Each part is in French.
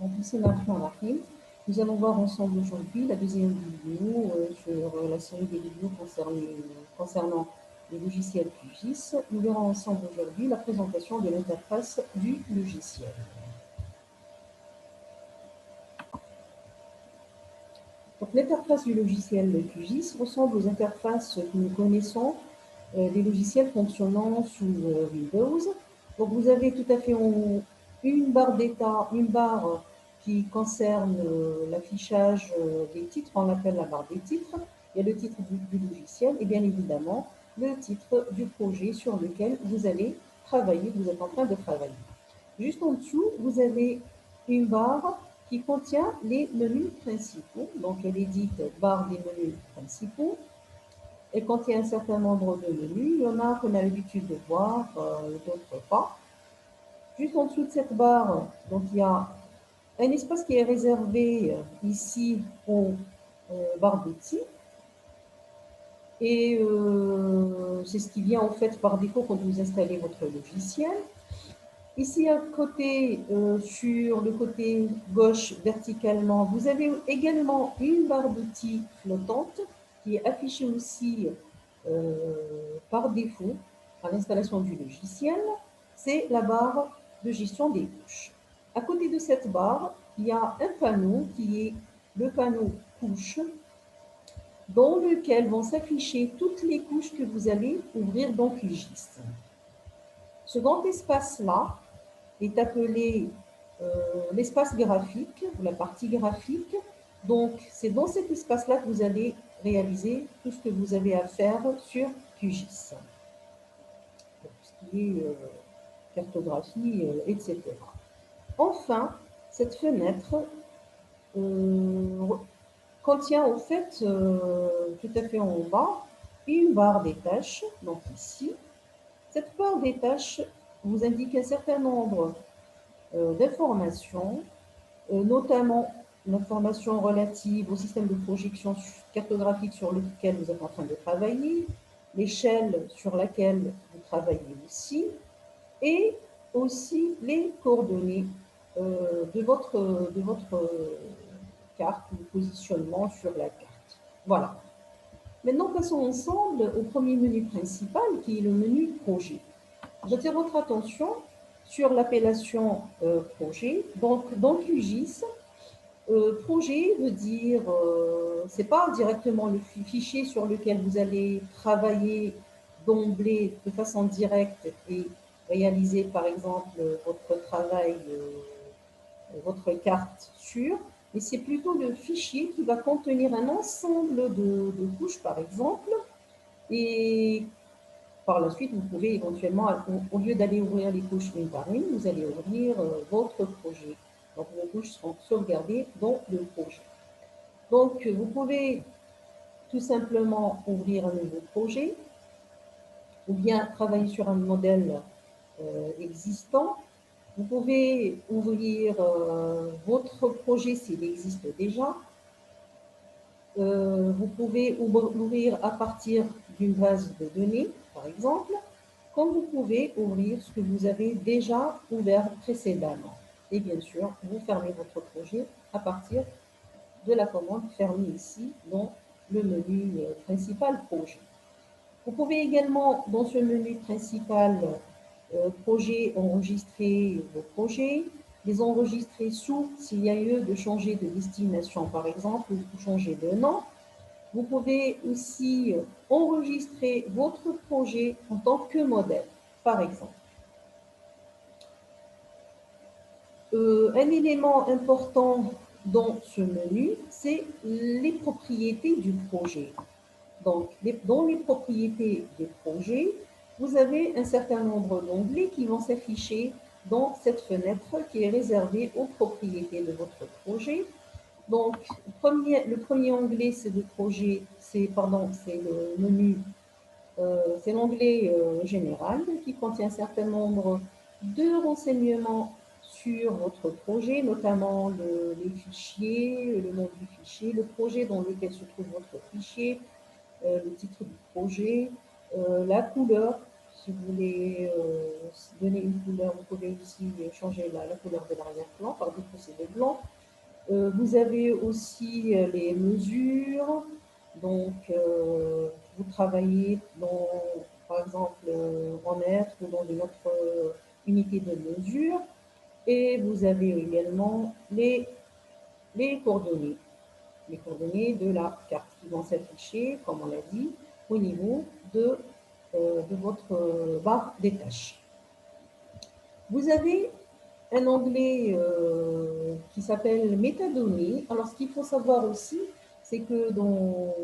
Bismillahirrahmanirrahim. Nous allons voir ensemble aujourd'hui la deuxième vidéo sur la série des vidéos concernant les logiciels QGIS. Nous verrons ensemble aujourd'hui la présentation de l'interface du logiciel. Donc l'interface du logiciel QGIS ressemble aux interfaces que nous connaissons des logiciels fonctionnant sous Windows. Donc vous avez tout à fait une barre d'état, une barre qui concerne l'affichage des titres, on l'appelle la barre des titres. Il y a le titre du logiciel et bien évidemment le titre du projet sur lequel vous allez travailler, vous êtes en train de travailler. Juste en dessous, vous avez une barre qui contient les menus principaux. Donc elle est dite barre des menus principaux. Elle contient un certain nombre de menus. Il y en a qu'on a l'habitude de voir, d'autres pas. Juste en dessous de cette barre, donc il y a un espace qui est réservé ici aux barres d'outils. Et c'est ce qui vient en fait par défaut quand vous installez votre logiciel. Ici à côté, sur le côté gauche verticalement, vous avez également une barre d'outils flottante qui est affichée aussi par défaut à l'installation du logiciel. C'est la barre de gestion des couches. À côté de cette barre, il y a un panneau qui est le panneau couches, dans lequel vont s'afficher toutes les couches que vous allez ouvrir dans QGIS. Ce grand espace-là est appelé l'espace graphique, ou la partie graphique. Donc, c'est dans cet espace-là que vous allez réaliser tout ce que vous avez à faire sur QGIS. Tout ce qui est cartographie, etc. Enfin, cette fenêtre contient en fait, tout à fait en bas, une barre des tâches, donc ici. Cette barre des tâches vous indique un certain nombre d'informations, notamment l'information relative au système de projection cartographique sur lequel vous êtes en train de travailler, l'échelle sur laquelle vous travaillez aussi, et aussi les coordonnées de votre carte ou positionnement sur la carte. Voilà. Maintenant, passons ensemble au premier menu principal qui est le menu projet. J'attire votre attention sur l'appellation projet. Donc, dans QGIS, projet veut dire, c'est pas directement le fichier sur lequel vous allez travailler d'emblée de façon directe et réaliser par exemple votre travail, votre carte sur, mais c'est plutôt le fichier qui va contenir un ensemble de couches par exemple, et par la suite, vous pouvez éventuellement, au lieu d'aller ouvrir les couches une par une, vous allez ouvrir votre projet. Donc, vos couches seront sauvegardées dans le projet. Donc, vous pouvez tout simplement ouvrir un nouveau projet ou bien travailler sur un modèle existant. Vous pouvez ouvrir votre projet s'il existe déjà. Vous pouvez l'ouvrir à partir d'une base de données, par exemple, comme vous pouvez ouvrir ce que vous avez déjà ouvert précédemment. Et bien sûr, vous fermez votre projet à partir de la commande fermée ici dans le menu principal projet. Vous pouvez également, dans ce menu principal projet, enregistrer vos projets, les enregistrer sous s'il y a lieu de changer de destination, par exemple, ou changer de nom. Vous pouvez aussi enregistrer votre projet en tant que modèle, par exemple. Un élément important dans ce menu, c'est les propriétés du projet. Donc, dans les propriétés des projets, vous avez un certain nombre d'onglets qui vont s'afficher dans cette fenêtre qui est réservée aux propriétés de votre projet. Donc, le premier onglet, c'est le projet, c'est le menu, c'est l'onglet général qui contient un certain nombre de renseignements sur votre projet, notamment les fichiers, le nom du fichier, le projet dans lequel se trouve votre fichier, le titre du projet, la couleur Si vous voulez donner une couleur, vous pouvez aussi changer la couleur de l'arrière-plan par des procédés blancs. Vous avez aussi les mesures. Donc, vous travaillez dans, par exemple, en mètres ou dans une autre unité de mesure. Et vous avez également les coordonnées de la carte qui vont s'afficher, comme on l'a dit, au niveau de votre barre des tâches. Vous avez un onglet qui s'appelle métadonnées. Alors, ce qu'il faut savoir aussi, c'est que dans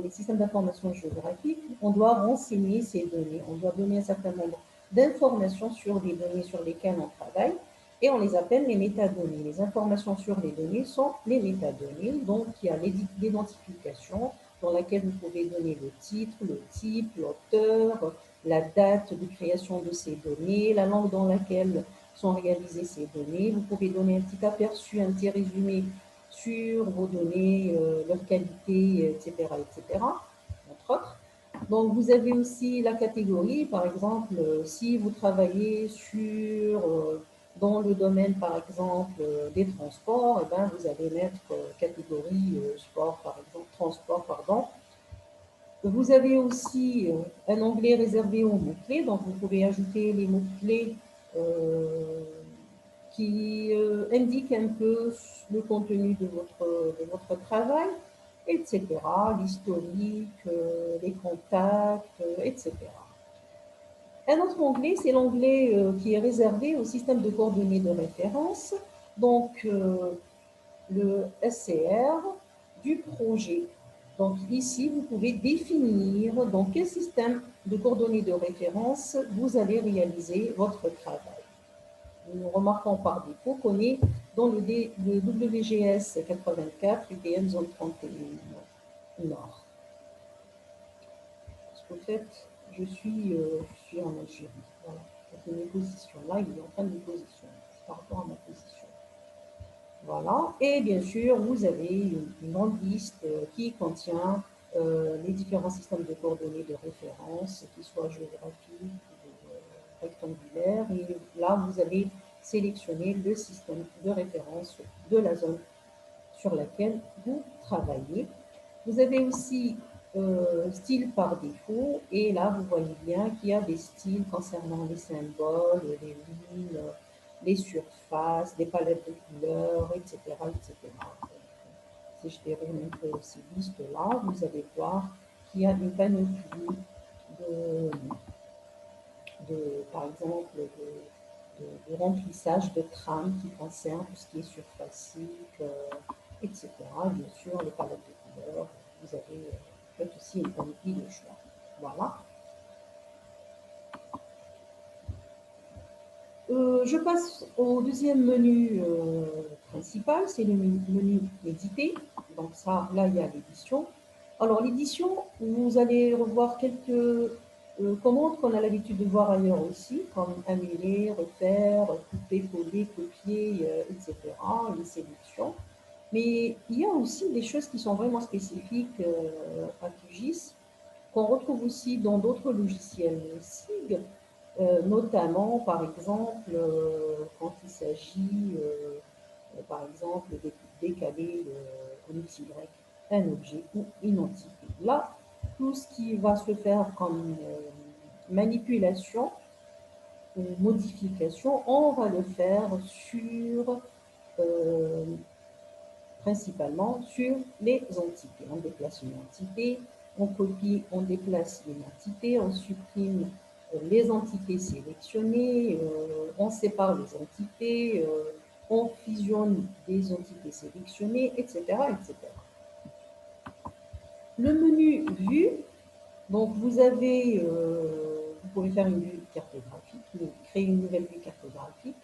les systèmes d'information géographique, on doit renseigner ces données. On doit donner un certain nombre d'informations sur les données sur lesquelles on travaille et on les appelle les métadonnées. Les informations sur les données sont les métadonnées. Donc, il y a l'identification dans laquelle vous pouvez donner le titre, le type, l'auteur, la date de création de ces données, la langue dans laquelle sont réalisées ces données. Vous pouvez donner un petit aperçu, un petit résumé sur vos données, leur qualité, etc., etc., entre autres. Donc, vous avez aussi la catégorie, par exemple, si vous travaillez dans le domaine, par exemple, des transports, eh ben, vous allez mettre catégorie sport, par exemple, transport, pardon. Vous avez aussi un onglet réservé aux mots-clés, donc vous pouvez ajouter les mots-clés qui indiquent un peu le contenu de votre travail, etc., l'historique, les contacts, etc. Un autre onglet, c'est l'onglet qui est réservé au système de coordonnées de référence, donc le SCR du projet. Donc ici, vous pouvez définir dans quel système de coordonnées de référence vous allez réaliser votre travail. Nous remarquons par défaut qu'on est dans le WGS 84 UTM zone 31 Nord. Parce qu'au fait, je suis en Algérie. Voilà. Donc mes positions là, il est en train de me positionner par rapport à ma position. Voilà. Et bien sûr, vous avez une grande liste qui contient les différents systèmes de coordonnées de référence, qu'ils soient géographiques ou rectangulaires. Et là, vous allez sélectionner le système de référence de la zone sur laquelle vous travaillez. Vous avez aussi style par défaut. Et là, vous voyez bien qu'il y a des styles concernant les symboles, les lignes, les surfaces, des palettes de couleurs, etc., etc. Si je déroule un peu ces listes-là, vous allez voir qu'il y a une panoplie par exemple, de remplissage de trames qui concernent tout ce qui est surfacique, etc. Bien sûr, les palettes de couleurs, vous avez faites aussi une panoplie de choix. Voilà. Je passe au deuxième menu principal, c'est le menu méditer. Donc ça, là, il y a l'édition. Alors l'édition, vous allez revoir quelques commandes qu'on a l'habitude de voir ailleurs aussi, comme annuler, refaire, couper, coller, copier, etc., les sélections. Mais il y a aussi des choses qui sont vraiment spécifiques à QGIS, qu'on retrouve aussi dans d'autres logiciels SIG, notamment, par exemple, quand il s'agit, par exemple, de décaler en XY un objet ou une entité. Là, tout ce qui va se faire comme manipulation ou modification, on va le faire principalement sur les entités. On déplace une entité, on copie, on déplace une entité, on supprime les entités sélectionnées, on sépare les entités, on fusionne des entités sélectionnées, etc., etc. Le menu vue, donc vous pouvez faire une vue cartographique, créer une nouvelle vue cartographique,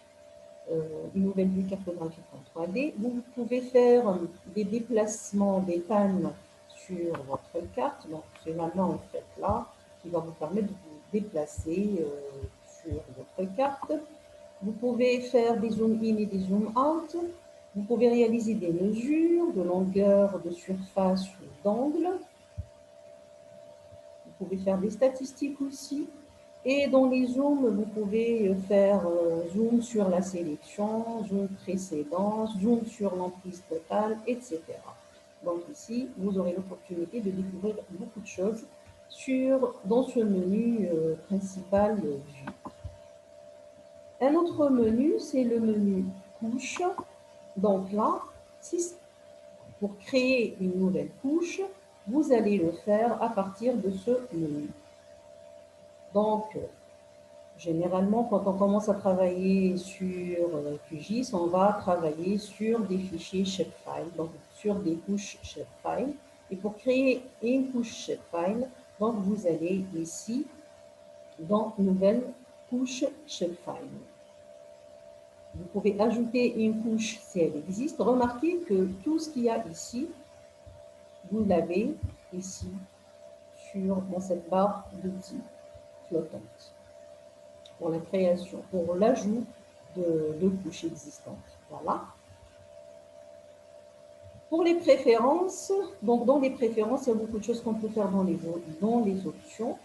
une nouvelle vue cartographique en 3D. Vous pouvez faire des déplacements, des pannes sur votre carte. Donc c'est maintenant en fait là qui va vous permettre de vous déplacer sur votre carte. Vous pouvez faire des zoom in et des zoom out. Vous pouvez réaliser des mesures de longueur, de surface ou d'angle. Vous pouvez faire des statistiques aussi. Et dans les zooms, vous pouvez faire zoom sur la sélection, zoom précédent, zoom sur l'emprise totale, etc. Donc ici, vous aurez l'opportunité de découvrir beaucoup de choses dans ce menu principal vue. Un autre menu, c'est le menu couche. Donc là, pour créer une nouvelle couche, vous allez le faire à partir de ce menu. Donc, généralement, quand on commence à travailler sur QGIS, on va travailler sur des fichiers shapefile, donc sur des couches shapefile. Et pour créer une couche shapefile, donc vous allez ici dans Nouvelle couche shapefile. Vous pouvez ajouter une couche si elle existe. Remarquez que tout ce qu'il y a ici, vous l'avez ici dans cette barre d'outils flottante pour la création, pour l'ajout de couches existantes. Voilà. Pour les préférences, donc dans les préférences, il y a beaucoup de choses qu'on peut faire dans les options,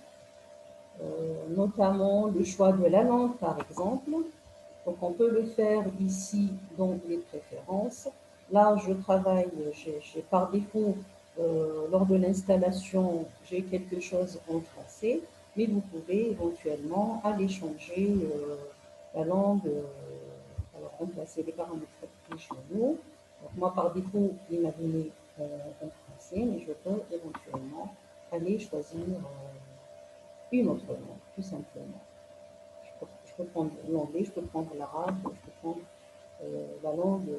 notamment le choix de la langue, par exemple. Donc, on peut le faire ici dans les préférences. Là, je travaille, j'ai par défaut, lors de l'installation, j'ai quelque chose en français, mais vous pouvez éventuellement aller changer la langue, alors remplacer les paramètres régionaux. Donc, moi, par défaut, il m'a donné en français, mais je peux éventuellement aller choisir une autre langue, tout simplement. Je peux prendre l'anglais, je peux prendre l'arabe, je peux prendre la langue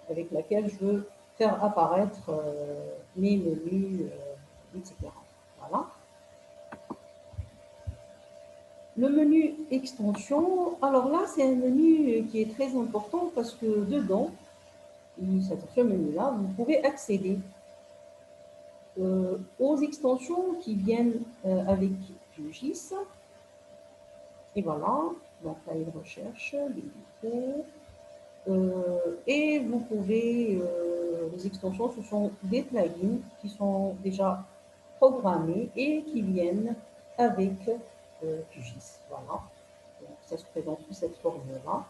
avec laquelle je veux faire apparaître mes menus, etc. Voilà. Le menu extension, alors là, c'est un menu qui est très important parce que dedans, ce menu-là, vous pouvez accéder aux extensions qui viennent avec QGIS. Et voilà, donc là, il recherche les micros. Et vous pouvez, les extensions, ce sont des plugins qui sont déjà programmés et qui viennent avec QGIS. Voilà, donc, ça se présente sous cette forme-là.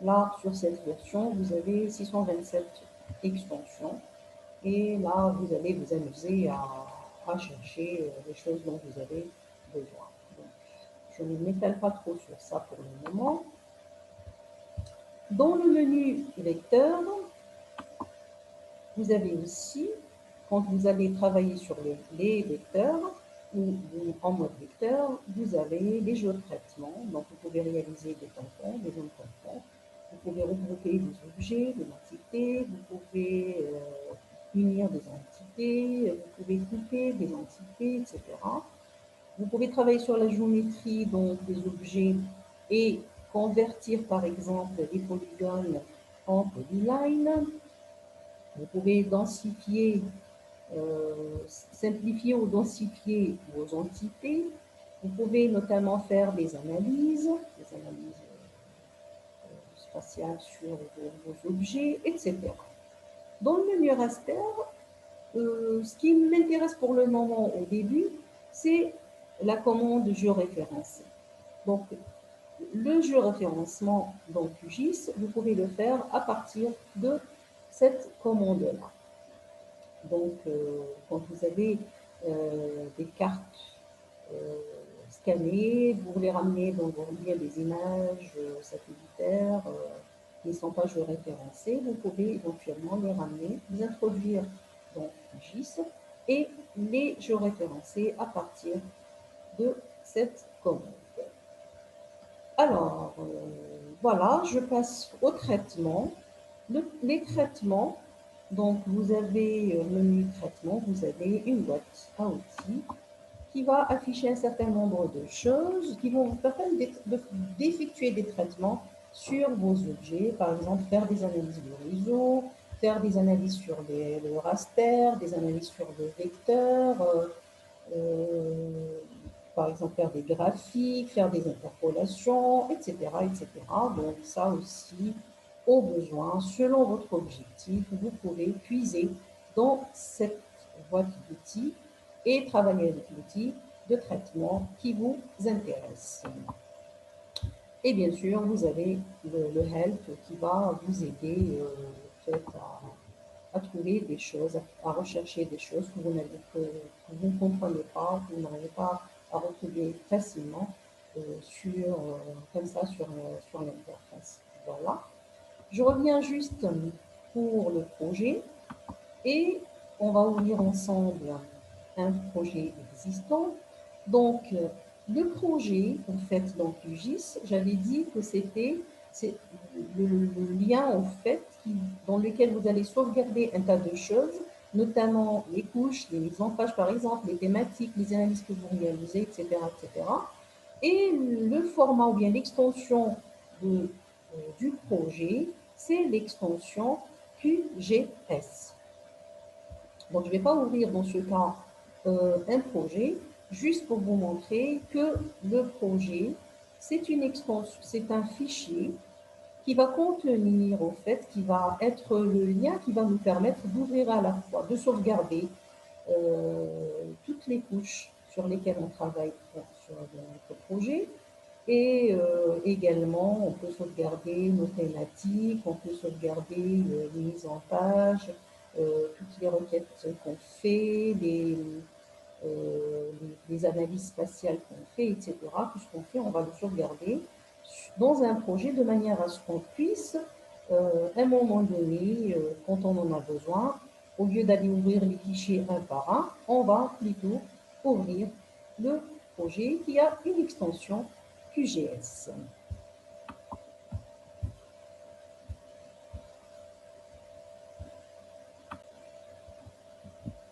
Là, sur cette version, vous avez 627 extensions. Et là, vous allez vous amuser à chercher les choses dont vous avez besoin. Donc, je ne m'étale pas trop sur ça pour le moment. Dans le menu vecteur, vous avez aussi, quand vous allez travailler sur les vecteurs ou en mode vecteur, vous avez les jeux de traitement. Donc, vous pouvez réaliser des tampons, des zones tampons. Vous pouvez regrouper des objets, des entités. Vous pouvez unir des entités. Vous pouvez couper des entités, etc. Vous pouvez travailler sur la géométrie, donc des objets, et convertir par exemple les polygones en polylines. Vous pouvez densifier, simplifier ou densifier vos entités. Vous pouvez notamment faire des analyses spatiales sur vos objets, etc. Dans le menu raster, ce qui m'intéresse pour le moment au début, c'est la commande géoréférencé. Donc, le géoréférencement dans QGIS, vous pouvez le faire à partir de cette commande-là. Donc, quand vous avez des cartes scannées, vous les ramenez, donc vous ramenez des images satellitaires qui ne sont pas géoréférencées, vous pouvez éventuellement les ramener, les introduire dans QGIS et les géoréférencer à partir de cette commande. Alors, voilà, je passe au traitement. Les traitements, donc vous avez menu traitement, vous avez une boîte à outils qui va afficher un certain nombre de choses qui vont vous permettre d'effectuer des traitements sur vos objets, par exemple faire des analyses de réseau, faire des analyses sur le raster, des analyses sur le vecteur, par exemple faire des graphiques, faire des interpolations, etc., etc. Donc ça aussi, au besoin, selon votre objectif, vous pouvez puiser dans cette boîte d'outils et travailler avec l'outil de traitement qui vous intéresse. Et bien sûr, vous avez le help qui va vous aider à trouver des choses, à rechercher des choses que vous ne comprenez pas, que vous n'arrivez pas à retrouver facilement comme ça sur l'interface. Voilà. Je reviens juste pour le projet et on va ouvrir ensemble un projet existant. Donc, le projet, en fait, donc QGIS, j'avais dit que c'était le lien, en fait, dans lequel vous allez sauvegarder un tas de choses, notamment les couches, les mises en page, par exemple, les thématiques, les analyses que vous réalisez, etc., etc. Et le format ou bien l'extension du projet, c'est l'extension QGS. Donc, je ne vais pas ouvrir dans ce cas un projet, juste pour vous montrer que le projet, c'est une extension, c'est un fichier qui va contenir, en fait, qui va être le lien qui va nous permettre d'ouvrir à la fois, de sauvegarder toutes les couches sur lesquelles on travaille sur notre projet. Et également, on peut sauvegarder nos thématiques, on peut sauvegarder les mises en page, toutes les requêtes qu'on fait, les analyses spatiales qu'on fait, etc. Tout ce qu'on fait, on va le sauvegarder dans un projet de manière à ce qu'on puisse, à un moment donné, quand on en a besoin, au lieu d'aller ouvrir les fichiers un par un, on va plutôt ouvrir le projet qui a une extension QGS.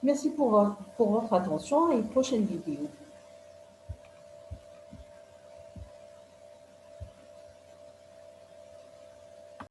Merci pour votre attention et une prochaine vidéo.